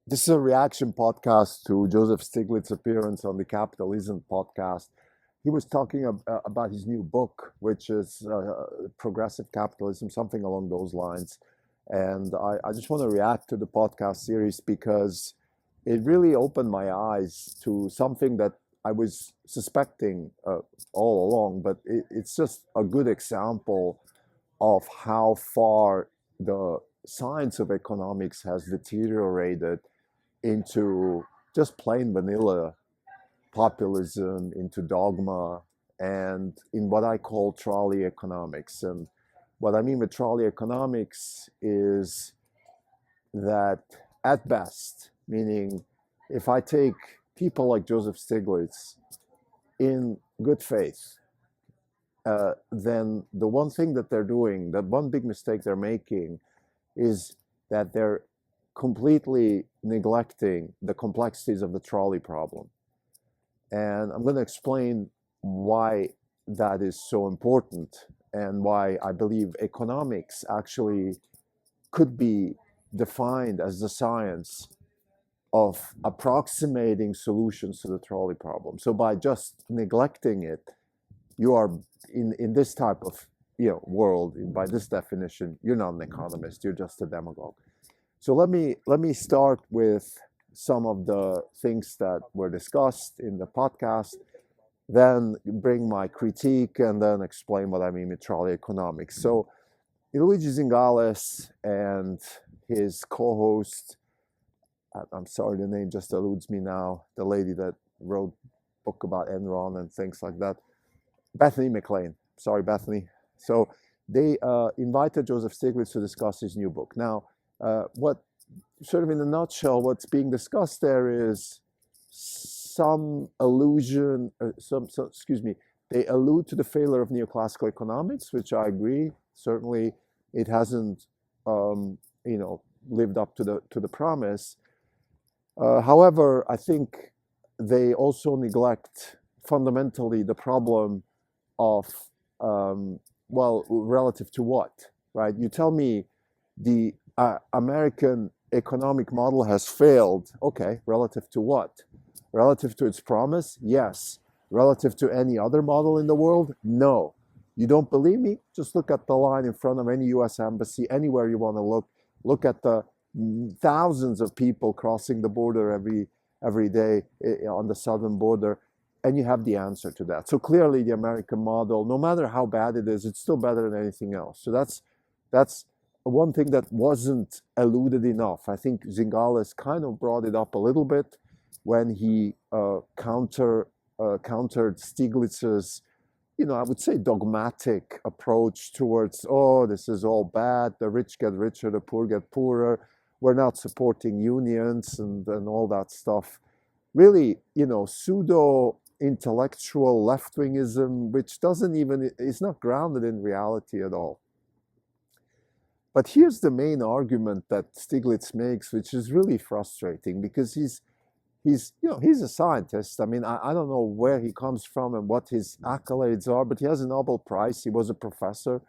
This is a reaction podcast to Joseph Stiglitz's appearance on the Capitalisn't podcast. He was talking about his new book, which is Progressive Capitalism, something along those lines. And I just want to react to the podcast series because it really opened my eyes to something that I was suspecting all along, but it's just a good example of how far the science of economics has deteriorated into just plain vanilla populism, into dogma, and in what I call trolley economics. And what I mean with trolley economics is that at best, meaning if I take people like Joseph Stiglitz in good faith, then the one thing that they're doing, the one big mistake they're making, is that they're completely neglecting the complexities of the trolley problem. And I'm going to explain why that is so important and why I believe economics actually could be defined as the science of approximating solutions to the trolley problem. So by just neglecting it, you are in this type of world, by this definition, you're not an economist, you're just a demagogue. So let me start with some of the things that were discussed in the podcast, then bring my critique, and then explain what I mean with trolley economics. So Luigi Zingales and his co-host, I'm sorry, the name just eludes me now, the lady that wrote a book about Enron and things like that, Bethany McLean. Sorry, Bethany. So they invited Joseph Stiglitz to discuss his new book. Now, what sort of in a nutshell, what's being discussed there is some allusion, excuse me, they allude to the failure of neoclassical economics, which I agree. Certainly, it hasn't, lived up to the promise. However, I think they also neglect fundamentally the problem of, relative to what, right? You tell me the American economic model has failed. Okay, relative to what? Relative to its promise? Yes. Relative to any other model in the world? No. You don't believe me? Just look at the line in front of any US embassy, anywhere you want to look. Look at the thousands of people crossing the border every day on the southern border, and you have the answer to that. So clearly the American model, no matter how bad it is, it's still better than anything else. So that's one thing that wasn't alluded enough. I think Zingales kind of brought it up a little bit when he countered Stiglitz's, I would say dogmatic approach towards, oh, this is all bad, the rich get richer, the poor get poorer, we're not supporting unions and all that stuff. Really, pseudo intellectual left-wingism, which is not grounded in reality at all. But here's the main argument that Stiglitz makes, which is really frustrating because he's a scientist. I mean, I don't know where he comes from and what his accolades are, but he has a Nobel Prize. He was a professor.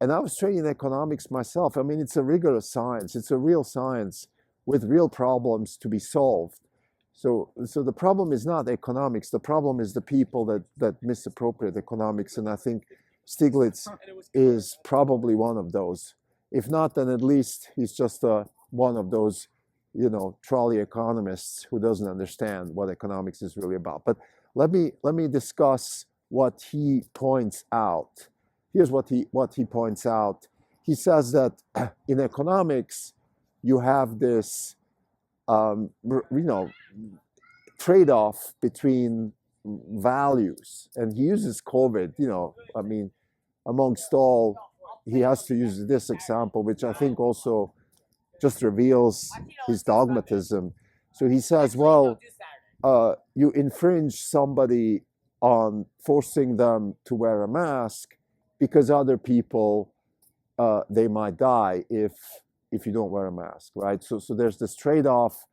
And I was trained in economics myself. I mean, it's a rigorous science. It's a real science with real problems to be solved. So the problem is not economics. The problem is the people that misappropriate economics. And I think Stiglitz is probably one of those. If not, then at least he's just one of those, trolley economists who doesn't understand what economics is really about. But let me discuss what he points out. Here's what he points out. He says that in economics, you have this, trade-off between values, and he uses COVID. I mean, amongst all, he has to use this example, which I think also just reveals his dogmatism. So he says, well, you infringe somebody on forcing them to wear a mask because other people, they might die if you don't wear a mask, right? So there's this trade-off,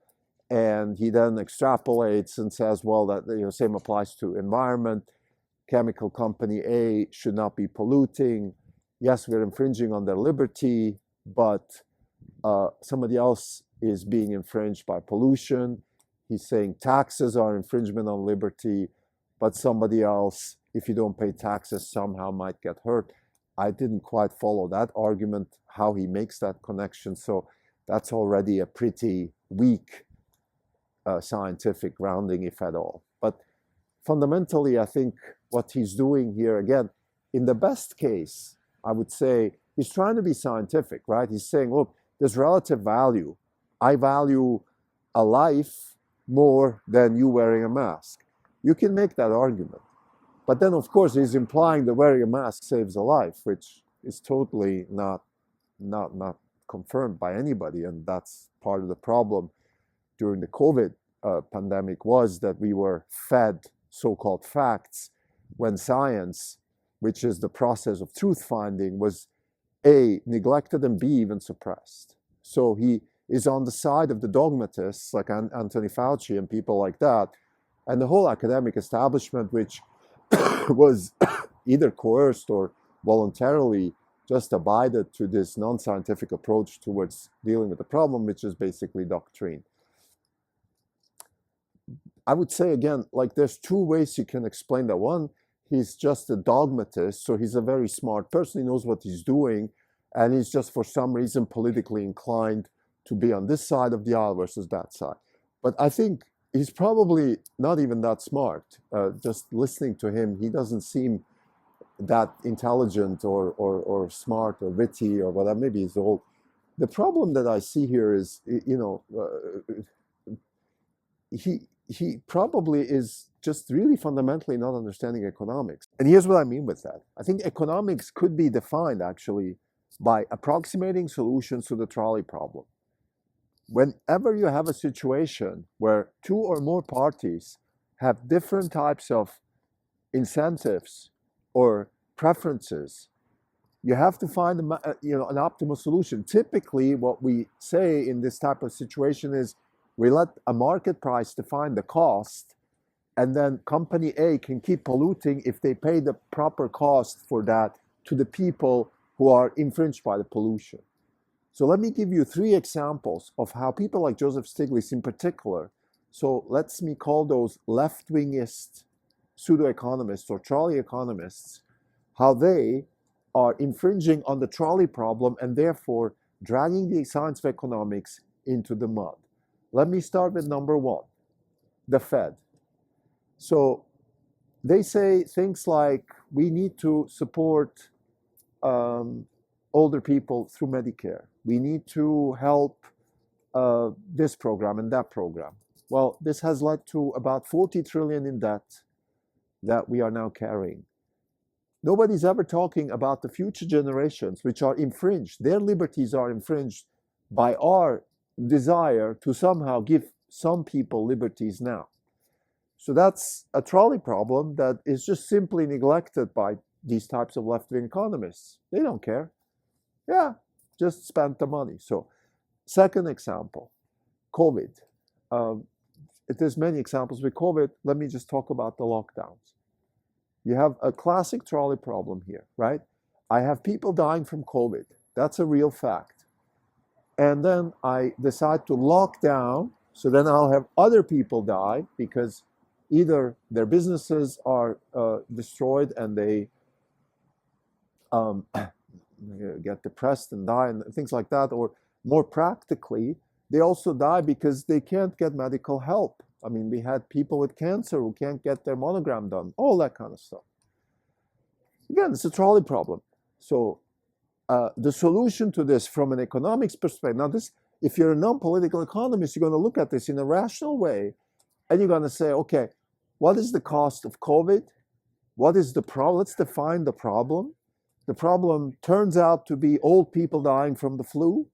and he then extrapolates and says, well, that same applies to environment. Chemical company A should not be polluting. Yes, we're infringing on their liberty, but somebody else is being infringed by pollution. He's saying taxes are infringement on liberty, but somebody else, if you don't pay taxes, somehow might get hurt. I didn't quite follow that argument, how he makes that connection. So that's already a pretty weak scientific grounding, if at all. But fundamentally, I think what he's doing here, again, in the best case, I would say he's trying to be scientific, right? He's saying, look, there's relative value. I value a life more than you wearing a mask. You can make that argument. But then, of course, he's implying that wearing a mask saves a life, which is totally not confirmed by anybody. And that's part of the problem during the COVID pandemic, was that we were fed so-called facts when science, which is the process of truth finding, was A, neglected, and B, even suppressed. So he is on the side of the dogmatists like Anthony Fauci and people like that, and the whole academic establishment, which was either coerced or voluntarily just abided to this non-scientific approach towards dealing with the problem, which is basically doctrine. I would say, again, like there's two ways you can explain that. One, he's just a dogmatist, so he's a very smart person. He knows what he's doing, and he's just for some reason politically inclined to be on this side of the aisle versus that side. But I think he's probably not even that smart. Just listening to him, he doesn't seem that intelligent or smart or witty or whatever. Maybe he's old. The problem that I see here is, he probably is just really fundamentally not understanding economics. And here's what I mean with that. I think economics could be defined actually by approximating solutions to the trolley problem. Whenever you have a situation where two or more parties have different types of incentives or preferences, you have to find an optimal solution. Typically, what we say in this type of situation is we let a market price define the cost, and then company A can keep polluting if they pay the proper cost for that to the people who are infringed by the pollution. So let me give you 3 examples of how people like Joseph Stiglitz in particular, so let's me call those left-wingist pseudo-economists or trolley economists, how they are infringing on the trolley problem and therefore dragging the science of economics into the mud. Let me start with number 1, the Fed. So they say things like we need to support older people through Medicare. We need to help this program and that program. Well, this has led to about 40 trillion in debt that we are now carrying. Nobody's ever talking about the future generations which are infringed. Their liberties are infringed by our desire to somehow give some people liberties now. So that's a trolley problem that is just simply neglected by these types of left-wing economists. They don't care. Yeah, just spend the money. So, second example, COVID. There's many examples with COVID. Let me just talk about the lockdowns. You have a classic trolley problem here, right? I have people dying from COVID. That's a real fact. And then I decide to lock down, so then I'll have other people die because either their businesses are destroyed and they get depressed and die and things like that, or more practically, they also die because they can't get medical help. I mean, we had people with cancer who can't get their mammogram done, all that kind of stuff. Again, it's a trolley problem. So the solution to this from an economics perspective, now this, if you're a non-political economist, you're going to look at this in a rational way, and you're going to say, okay, what is the cost of COVID? What is the problem? Let's define the problem. The problem turns out to be old people dying from the flu.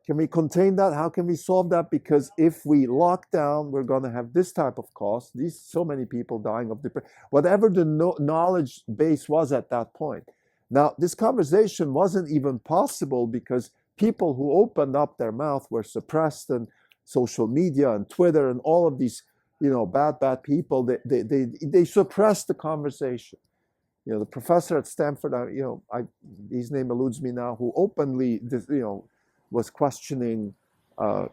Can we contain that? How can we solve that? Because if we lock down, we're going to have this type of cost. So many people dying of depression. Whatever the knowledge base was at that point. Now, this conversation wasn't even possible because people who opened up their mouth were suppressed, and social media and Twitter and all of these, bad people, they suppressed the conversation. The professor at Stanford, his name eludes me now, who openly, was questioning uh,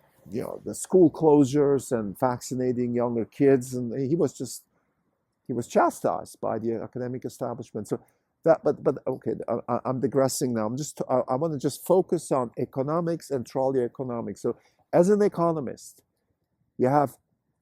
the school closures and vaccinating younger kids, and he was chastised by the academic establishment. So but okay, I'm digressing now. I want to just focus on economics and trolley economics. So as an economist, you have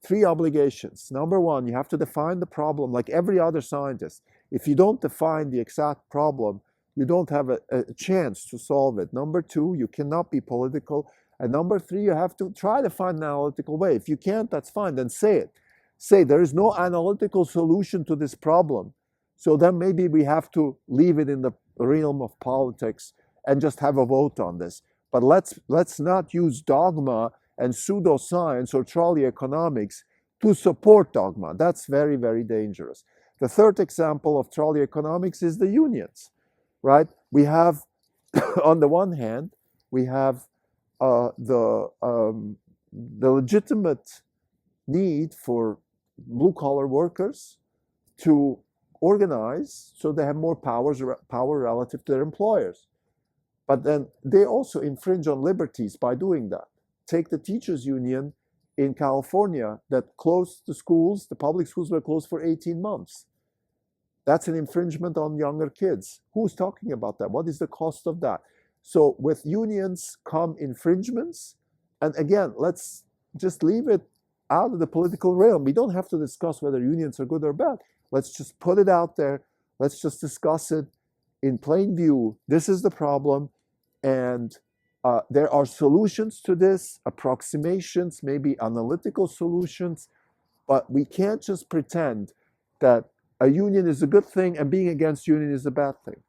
three obligations. Number one, you have to define the problem like every other scientist. If you don't define the exact problem, you don't have a chance to solve it. Number two, you cannot be political. And number three, you have to try to find an analytical way. If you can't, that's fine, then say it. Say there is no analytical solution to this problem. So then maybe we have to leave it in the realm of politics and just have a vote on this. But let's not use dogma and pseudoscience or trolley economics to support dogma. That's very, very dangerous. The third example of trolley economics is the unions, right? We have, on the one hand, we have the legitimate need for blue-collar workers to organize so they have more power relative to their employers. But then they also infringe on liberties by doing that. Take the teachers union in California that closed the schools. The public schools were closed for 18 months. That's an infringement on younger kids. Who's talking about that? What is the cost of that? So with unions come infringements. And again, let's just leave it out of the political realm. We don't have to discuss whether unions are good or bad. Let's just put it out there. Let's just discuss it in plain view. This is the problem. And there are solutions to this, approximations, maybe analytical solutions. But we can't just pretend that a union is a good thing and being against union is a bad thing.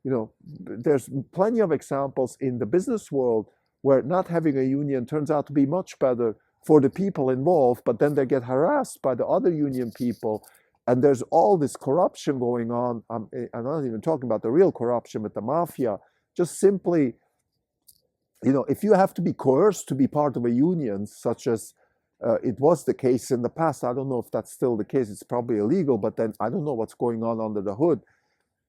There's plenty of examples in the business world where not having a union turns out to be much better for the people involved, but then they get harassed by the other union people. And there's all this corruption going on. I'm not even talking about the real corruption with the mafia. Just simply, if you have to be coerced to be part of a union, such as it was the case in the past, I don't know if that's still the case. It's probably illegal, but then I don't know what's going on under the hood.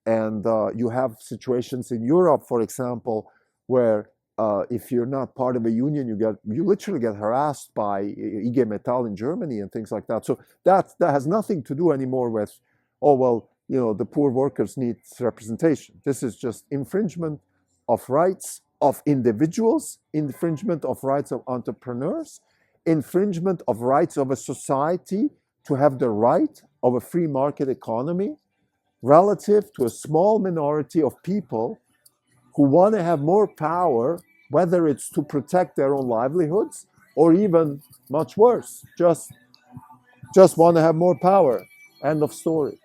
And you have situations in Europe, for example, where if you're not part of a union, you literally get harassed by IG Metall in Germany and things like that. So that has nothing to do anymore with, the poor workers need representation. This is just infringement of rights of individuals, infringement of rights of entrepreneurs, infringement of rights of a society to have the right of a free market economy relative to a small minority of people who want to have more power, whether it's to protect their own livelihoods or even much worse, just want to have more power. End of story.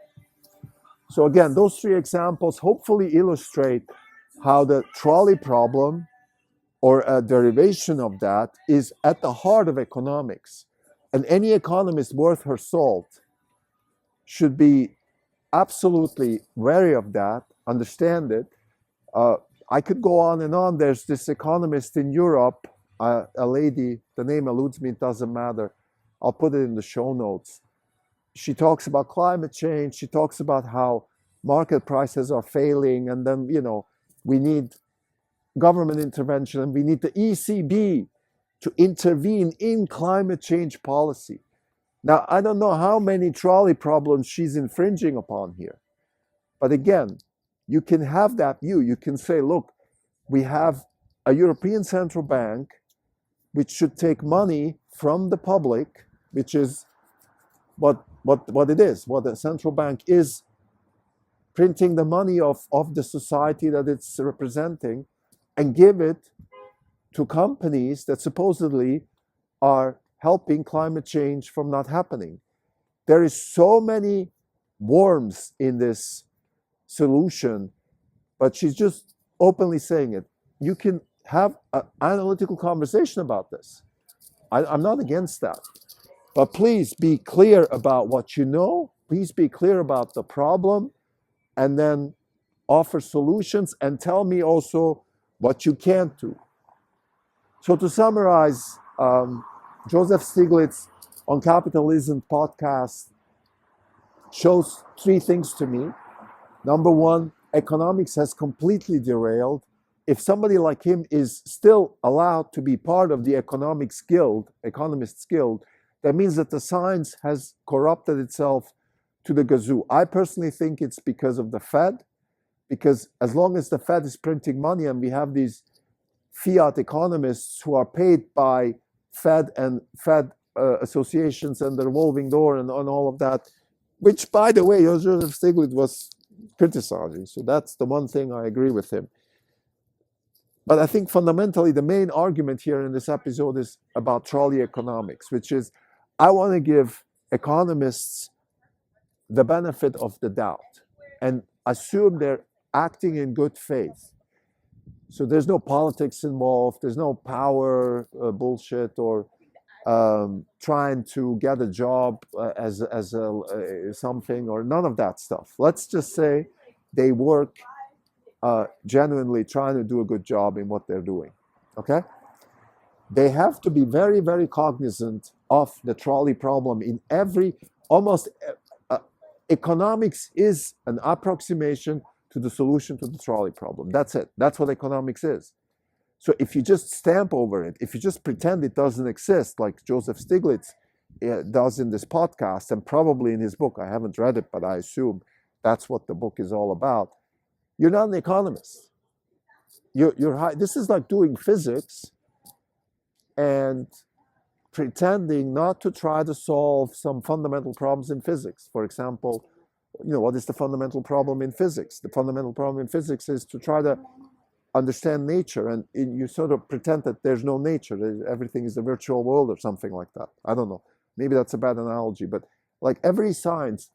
So again, those three examples hopefully illustrate how the trolley problem or a derivation of that is at the heart of economics. And any economist worth her salt should be absolutely wary of that, understand it. I could go on and on. There's this economist in Europe, a lady, the name eludes me, it doesn't matter. I'll put it in the show notes. She talks about climate change. She talks about how market prices are failing. And then, we need government intervention and we need the ECB to intervene in climate change policy. Now, I don't know how many trolley problems she's infringing upon here. But again, you can have that view. You can say, look, we have a European Central Bank which should take money from the public, which is what it is. What the central bank is printing the money of the society that it's representing and give it to companies that supposedly are helping climate change from not happening. There is so many worms in this solution, but she's just openly saying it. You can have an analytical conversation about this. I'm not against that. But please be clear about what you know. Please be clear about the problem and then offer solutions and tell me also what you can't do. So to summarize, Joseph Stiglitz on Capitalisn't podcast shows three things to me. Number one, economics has completely derailed if somebody like him is still allowed to be part of the economists guild, that means that the science has corrupted itself to the gazoo. I personally think it's because of the Fed, because as long as the Fed is printing money and we have these fiat economists who are paid by Fed and Fed associations and the revolving door and all of that, which, by the way, Joseph Stiglitz was criticizing. So that's the one thing I agree with him. But I think fundamentally the main argument here in this episode is about trolley economics, which is I want to give economists the benefit of the doubt and assume they're acting in good faith. So there's no politics involved, there's no power bullshit or trying to get a job as something or none of that stuff. Let's just say they work genuinely trying to do a good job in what they're doing. Okay? They have to be very, very cognizant of the trolley problem in almost economics is an approximation to the solution to the trolley problem. That's it. That's what economics is. So if you just stamp over it, if you just pretend it doesn't exist, like Joseph Stiglitz does in this podcast and probably in his book, I haven't read it, but I assume that's what the book is all about, you're not an economist. This is like doing physics and pretending not to try to solve some fundamental problems in physics. For example, what is the fundamental problem in physics? The fundamental problem in physics is to try to understand nature, and you sort of pretend that there's no nature, everything is a virtual world or something like that. I don't know. Maybe that's a bad analogy, but like every science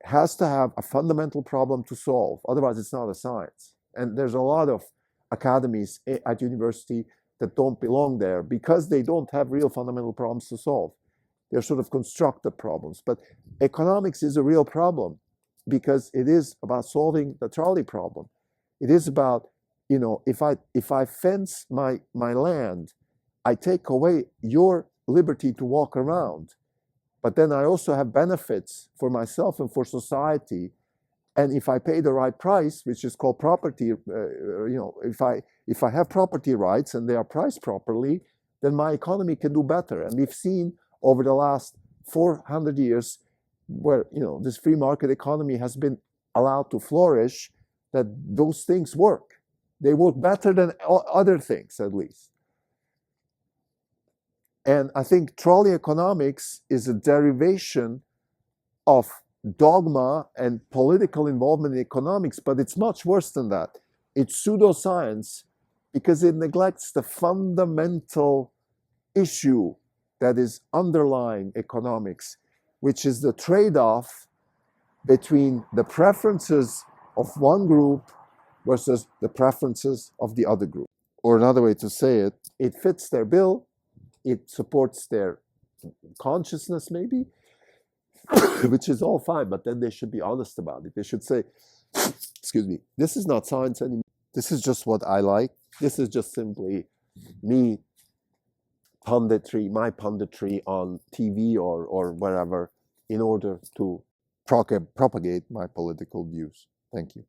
has to have a fundamental problem to solve. Otherwise, it's not a science. And there's a lot of academies at university that don't belong there because they don't have real fundamental problems to solve. They're sort of constructed problems. But economics is a real problem because it is about solving the trolley problem. It is about, if I fence my land, I take away your liberty to walk around. But then I also have benefits for myself and for society. And if I pay the right price, which is called property, if I have property rights and they are priced properly, then my economy can do better. And we've seen over the last 400 years where this free market economy has been allowed to flourish, that those things work. They work better than other things, at least. And I think trolley economics is a derivation of dogma and political involvement in economics, but it's much worse than that. It's pseudoscience because it neglects the fundamental issue that is underlying economics, which is the trade-off between the preferences of one group versus the preferences of the other group. Or another way to say it, it fits their bill, it supports their consciousness maybe, which is all fine, but then they should be honest about it. They should say, excuse me, this is not science anymore. This is just what I like. This is just simply me my punditry on TV or wherever in order to propagate my political views. Thank you.